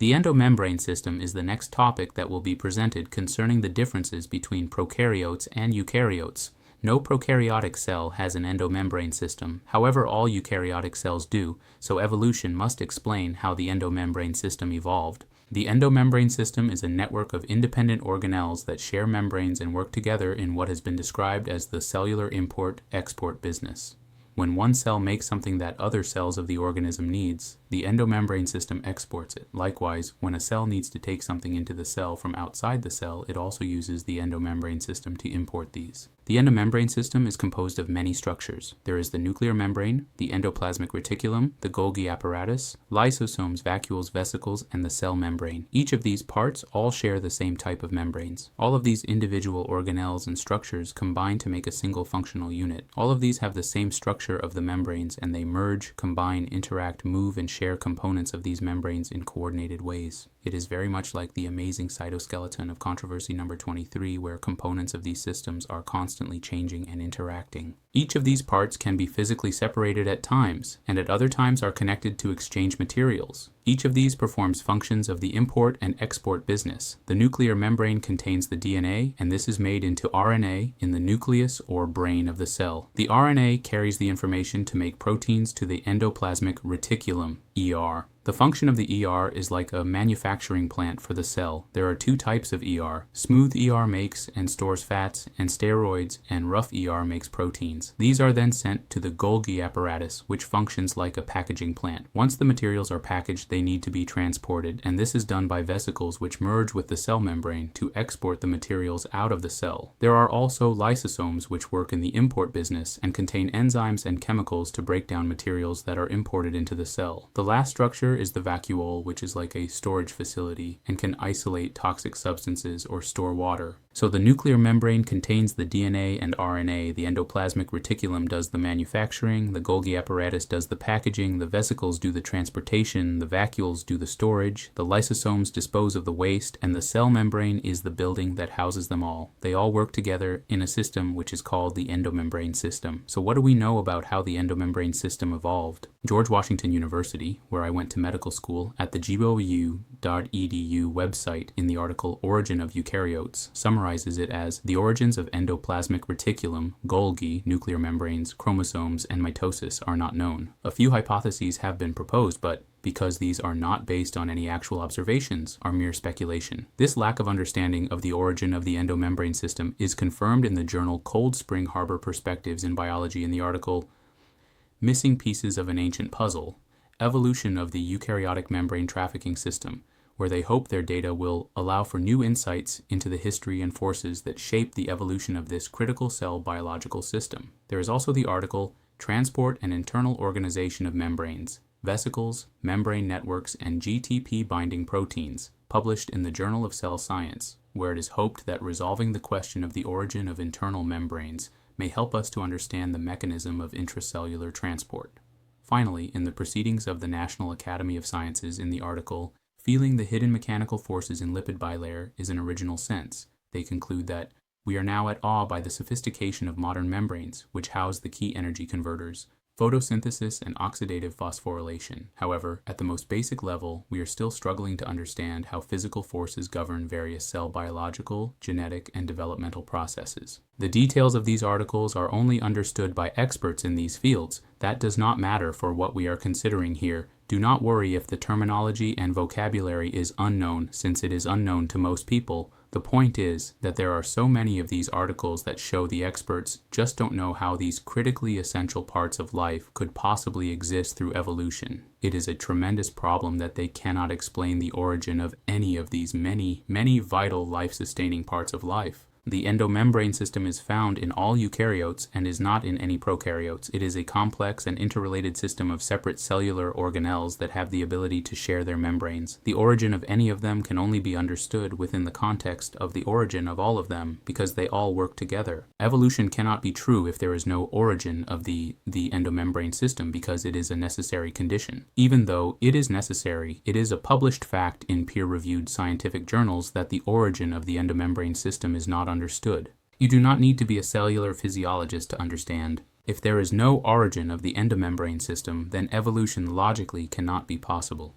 The endomembrane system is the next topic that will be presented concerning the differences between prokaryotes and eukaryotes. No prokaryotic cell has an endomembrane system, however all eukaryotic cells do, so evolution must explain how the endomembrane system evolved. The endomembrane system is a network of independent organelles that share membranes and work together in what has been described as the cellular import-export business. When one cell makes something that other cells of the organism needs, the endomembrane system exports it. Likewise, when a cell needs to take something into the cell from outside the cell, it also uses the endomembrane system to import these. The endomembrane system is composed of many structures. There is the nuclear membrane, the endoplasmic reticulum, the Golgi apparatus, lysosomes, vacuoles, vesicles, and the cell membrane. Each of these parts all share the same type of membranes. All of these individual organelles and structures combine to make a single functional unit. All of these have the same structure of the membranes, and they merge, combine, interact, move, and share components of these membranes in coordinated ways. It is very much like the amazing cytoskeleton of controversy number 23, where components of these systems are constantly changing and interacting. Each of these parts can be physically separated at times, and at other times are connected to exchange materials. Each of these performs functions of the import and export business. The nuclear membrane contains the DNA, and this is made into RNA in the nucleus or brain of the cell. The RNA carries the information to make proteins to the endoplasmic reticulum, ER. The function of the ER is like a manufacturing plant for the cell. There are two types of ER. Smooth ER makes and stores fats and steroids, and rough ER makes proteins. These are then sent to the Golgi apparatus, which functions like a packaging plant. Once the materials are packaged, they need to be transported, and this is done by vesicles which merge with the cell membrane to export the materials out of the cell. There are also lysosomes which work in the import business and contain enzymes and chemicals to break down materials that are imported into the cell. The last structure is the vacuole, which is like a storage facility and can isolate toxic substances or store water. So the nuclear membrane contains the DNA and RNA, the endoplasmic reticulum does the manufacturing, the Golgi apparatus does the packaging, the vesicles do the transportation, the vacuoles do the storage, the lysosomes dispose of the waste, and the cell membrane is the building that houses them all. They all work together in a system which is called the endomembrane system. So what do we know about how the endomembrane system evolved? George Washington University, where I went to medical school, at the gou.edu website in the article Origin of Eukaryotes, summarizes it as the origins of endoplasmic reticulum, Golgi, nuclear membranes, chromosomes, and mitosis are not known. A few hypotheses have been proposed, but because these are not based on any actual observations, are mere speculation. This lack of understanding of the origin of the endomembrane system is confirmed in the journal Cold Spring Harbor Perspectives in Biology in the article Missing Pieces of an Ancient Puzzle, Evolution of the Eukaryotic Membrane Trafficking System, where they hope their data will allow for new insights into the history and forces that shape the evolution of this critical cell biological system. There is also the article Transport and Internal Organization of Membranes, Vesicles, Membrane Networks, and GTP-Binding Proteins, published in the Journal of Cell Science, where it is hoped that resolving the question of the origin of internal membranes may help us to understand the mechanism of intracellular transport. Finally, in the Proceedings of the National Academy of Sciences in the article Feeling the Hidden Mechanical Forces in Lipid Bilayer is an Original Sense, they conclude that we are now at awe by the sophistication of modern membranes, which house the key energy converters, photosynthesis and oxidative phosphorylation. However, at the most basic level, we are still struggling to understand how physical forces govern various cell biological, genetic, and developmental processes. The details of these articles are only understood by experts in these fields. That does not matter for what we are considering here. Do not worry if the terminology and vocabulary is unknown, since it is unknown to most people. The point is that there are so many of these articles that show the experts just don't know how these critically essential parts of life could possibly exist through evolution. It is a tremendous problem that they cannot explain the origin of any of these many vital life-sustaining parts of life. The endomembrane system is found in all eukaryotes and is not in any prokaryotes. It is a complex and interrelated system of separate cellular organelles that have the ability to share their membranes. The origin of any of them can only be understood within the context of the origin of all of them, because they all work together. Evolution cannot be true if there is no origin of the endomembrane system, because it is a necessary condition. Even though it is necessary, it is a published fact in peer-reviewed scientific journals that the origin of the endomembrane system is not understood. You do not need to be a cellular physiologist to understand. If there is no origin of the endomembrane system, then evolution logically cannot be possible.